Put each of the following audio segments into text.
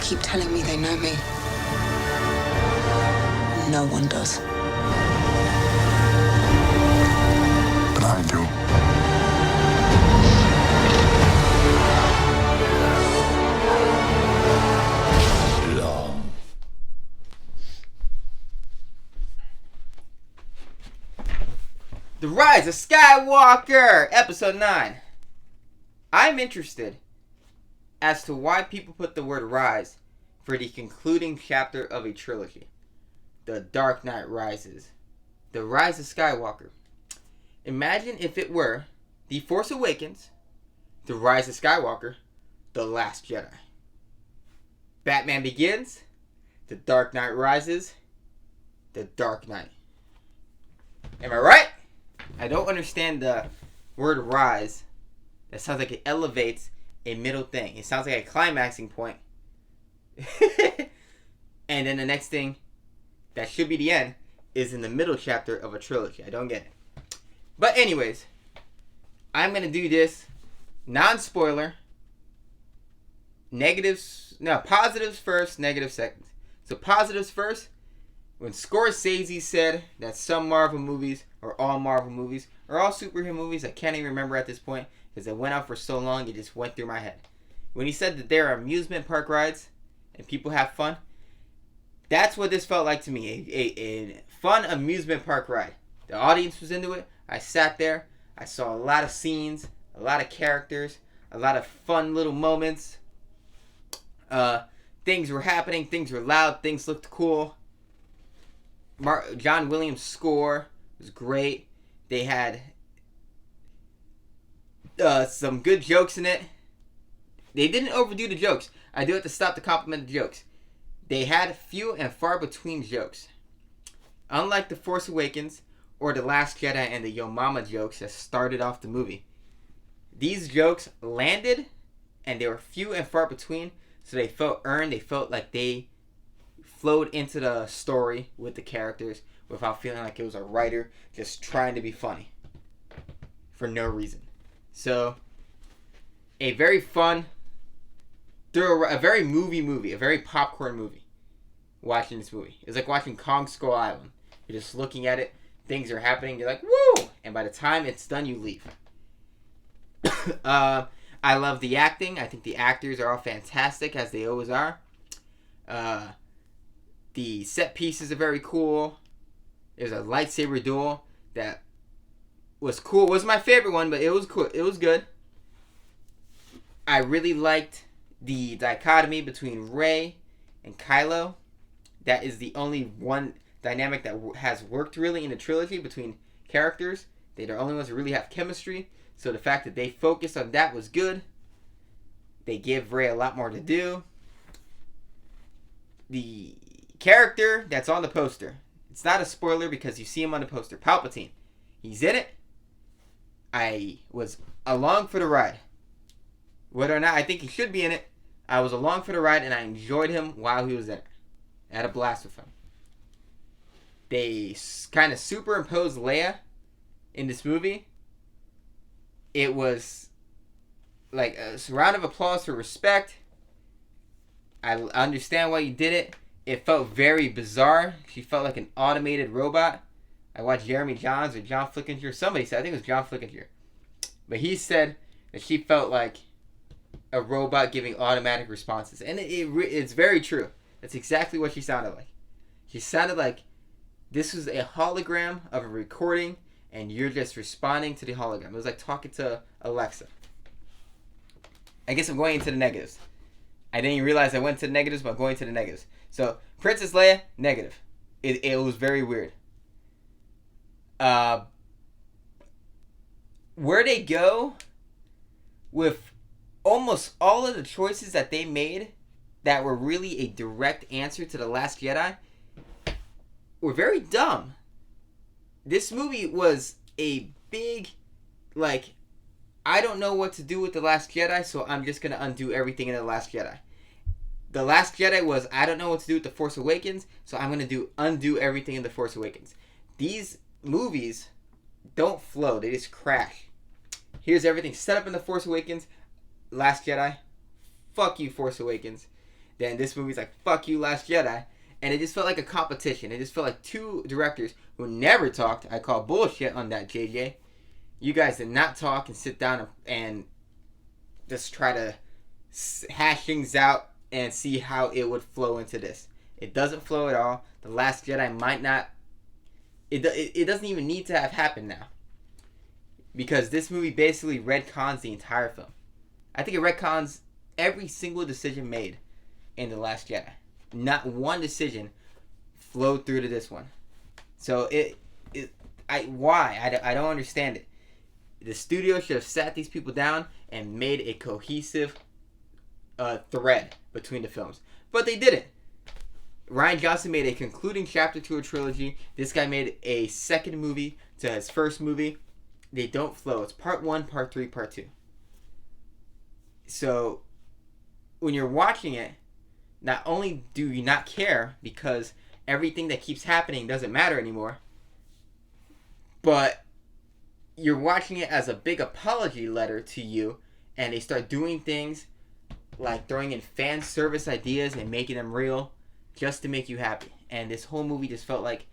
keep telling me they know me. No one does. But I do. The Rise of Skywalker, Episode 9. I'm interested as to why people put the word rise for the concluding chapter of a trilogy. The Dark Knight Rises. The Rise of Skywalker. Imagine if it were The Force Awakens, The Rise of Skywalker, The Last Jedi. Batman Begins, The Dark Knight Rises, The Dark Knight. Am I right? I don't understand the word rise. That sounds like it elevates a middle thing. It sounds like a climaxing point. And then the next thing, that should be the end, is in the middle chapter of a trilogy. I don't get it. But anyways, I'm going to do this non-spoiler. Positives first, negatives second. So positives first. When Scorsese said that some Marvel movies, or all Marvel movies, or all superhero movies, I can't even remember at this point, because it went out for so long, it just went through my head. When he said that there are amusement park rides, and people have fun, that's what this felt like to me, a fun amusement park ride. The audience was into it, I sat there, I saw a lot of scenes, a lot of characters, a lot of fun little moments. Things were happening, things were loud, things looked cool. John Williams' score was great. They had some good jokes in it. They didn't overdo the jokes. I do have to stop to compliment the jokes. They had few and far between jokes. Unlike The Force Awakens or The Last Jedi and the Yo Mama jokes that started off the movie, these jokes landed and they were few and far between, so they felt earned. They felt like they flowed into the story with the characters without feeling like it was a writer just trying to be funny for no reason. So, a very fun, a very movie, a very popcorn movie. Watching this movie, it's like watching Kong Skull Island. You're just looking at it, things are happening, you're like, woo! And by the time it's done, you leave. I love the acting. I think the actors are all fantastic, as they always are. The set pieces are very cool. There's a lightsaber duel that was cool. It wasn't my favorite one, but it was cool. It was good. I really liked the dichotomy between Rey and Kylo. That is the only one dynamic that has worked really in the trilogy between characters. They're the only ones who really have chemistry. So the fact that they focused on that was good. They give Rey a lot more to do. The character that's on the poster, it's not a spoiler because you see him on the poster, Palpatine. He's in it. I was along for the ride. Whether or not I think he should be in it, I was along for the ride and I enjoyed him while he was in it. I had a blast with him. They kind of superimposed Leia in this movie. It was like a round of applause for respect. I understand why you did it. It felt very bizarre. She felt like an automated robot. I watched Jeremy Jahns or John Flickinger. Somebody said, I think it was John Flickinger. But he said that she felt like a robot giving automatic responses. And it's very true. That's exactly what she sounded like. She sounded like this was a hologram of a recording and you're just responding to the hologram. It was like talking to Alexa. I guess I'm going into the negatives. I didn't even realize I went to the negatives, but I'm going to the negatives. So, Princess Leia, negative. It was very weird. Where they go with almost all of the choices that they made that were really a direct answer to The Last Jedi were very dumb. This movie was a big, like, I don't know what to do with The Last Jedi, so I'm just going to undo everything in The Last Jedi. The Last Jedi was, I don't know what to do with The Force Awakens, so I'm going to undo everything in The Force Awakens. These movies don't flow, they just crash. Here's everything set up in The Force Awakens, Last Jedi, fuck you, Force Awakens. Then this movie's like, fuck you, Last Jedi. And it just felt like a competition. It just felt like two directors who never talked. I call bullshit on that, JJ. You guys did not talk and sit down and just try to hash things out and see how it would flow into this. It doesn't flow at all. The Last Jedi might not... It doesn't even need to have happened now. Because this movie basically retcons the entire film. I think it retcons every single decision made in The Last Jedi. Not one decision flowed through to this one. So why? I don't understand it. The studio should have sat these people down and made a cohesive thread between the films. But they didn't. Rian Johnson made a concluding chapter to a trilogy. This guy made a second movie to his first movie. They don't flow. It's part 1, part 3, part 2. So, when you're watching it, not only do you not care because everything that keeps happening doesn't matter anymore, but you're watching it as a big apology letter to you, and they start doing things like throwing in fan service ideas and making them real just to make you happy. And this whole movie just felt like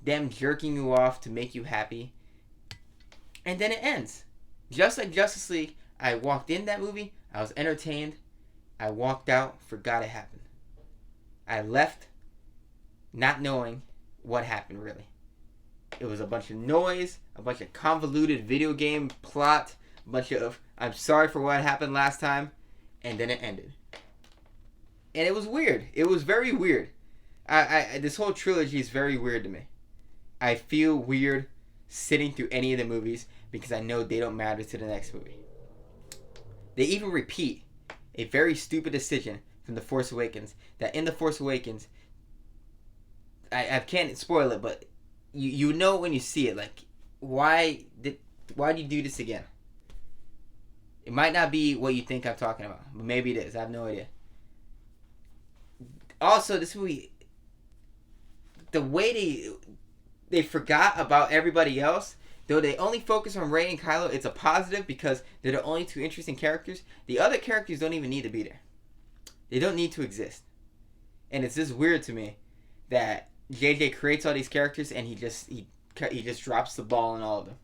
them jerking you off to make you happy. And then it ends. Just like Justice League, I walked in that movie, I was entertained, I walked out, forgot it happened. I left not knowing what happened really. It was a bunch of noise, a bunch of convoluted video game plot, a bunch of I'm sorry for what happened last time, and then it ended. And it was weird. It was very weird. This whole trilogy is very weird to me. I feel weird sitting through any of the movies because I know they don't matter to the next movie. They even repeat a very stupid decision from The Force Awakens, that in The Force Awakens, I can't spoil it, but you know when you see it, like, why do you do this again? It might not be what you think I'm talking about, but maybe it is. I have no idea. Also, this movie, the way they forgot about everybody else, though they only focus on Rey and Kylo, it's a positive because they're the only two interesting characters. The other characters don't even need to be there. They don't need to exist. And it's just weird to me that JJ creates all these characters and he just drops the ball on all of them.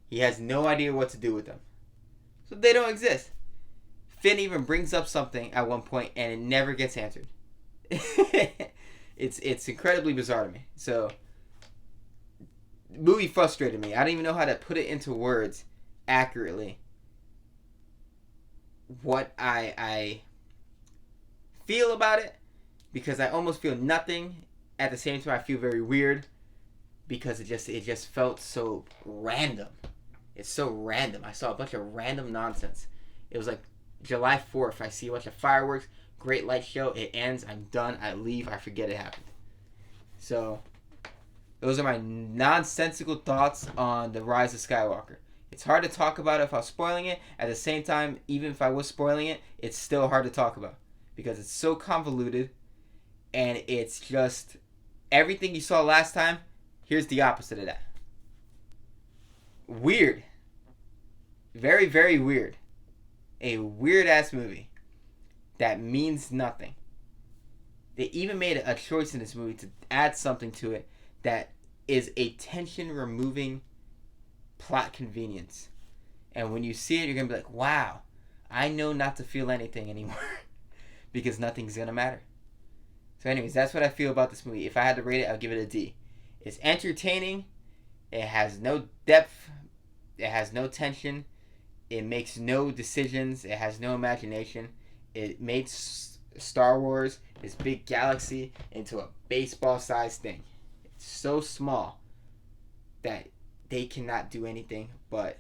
He has no idea what to do with them. So they don't exist. Finn even brings up something at one point and it never gets answered. It's incredibly bizarre to me. So the movie frustrated me. I don't even know how to put it into words accurately. What I feel about it, because I almost feel nothing. At the same time, I feel very weird because it just felt so random. It's so random. I saw a bunch of random nonsense. It was like July 4th. I see a bunch of fireworks, great light show. It ends. I'm done. I leave. I forget it happened. So those are my nonsensical thoughts on The Rise of Skywalker. It's hard to talk about it if I was spoiling it. At the same time, even if I was spoiling it, it's still hard to talk about because it's so convoluted and it's just everything you saw last time. Here's the opposite of that. Weird. Very, very weird. A weird-ass movie that means nothing. They even made a choice in this movie to add something to it that is a tension-removing plot convenience. And when you see it, you're going to be like, wow, I know not to feel anything anymore. Because nothing's going to matter. So anyways, that's what I feel about this movie. If I had to rate it, I'll give it a D. It's entertaining. It has no depth. It has no tension. It makes no decisions. It has no imagination. It made Star Wars, this big galaxy, into a baseball-sized thing. It's so small that they cannot do anything but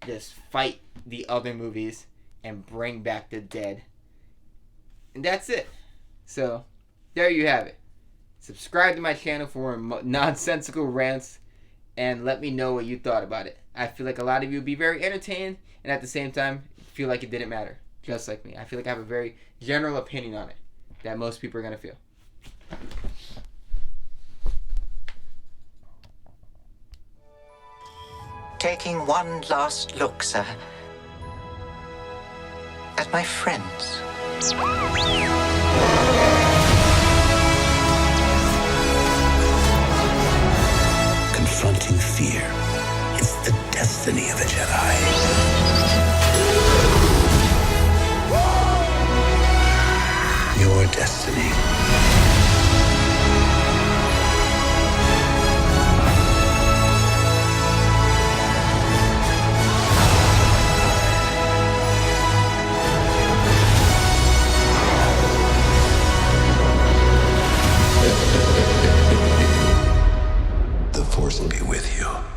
just fight the other movies and bring back the dead. And that's it. So, there you have it. Subscribe to my channel for more nonsensical rants and let me know what you thought about it. I feel like a lot of you would be very entertained and at the same time feel like it didn't matter. Just like me. I feel like I have a very general opinion on it that most people are going to feel. Taking one last look, sir, at my friends. Confronting fear is the destiny of a Jedi. Your destiny. The Force will be with you.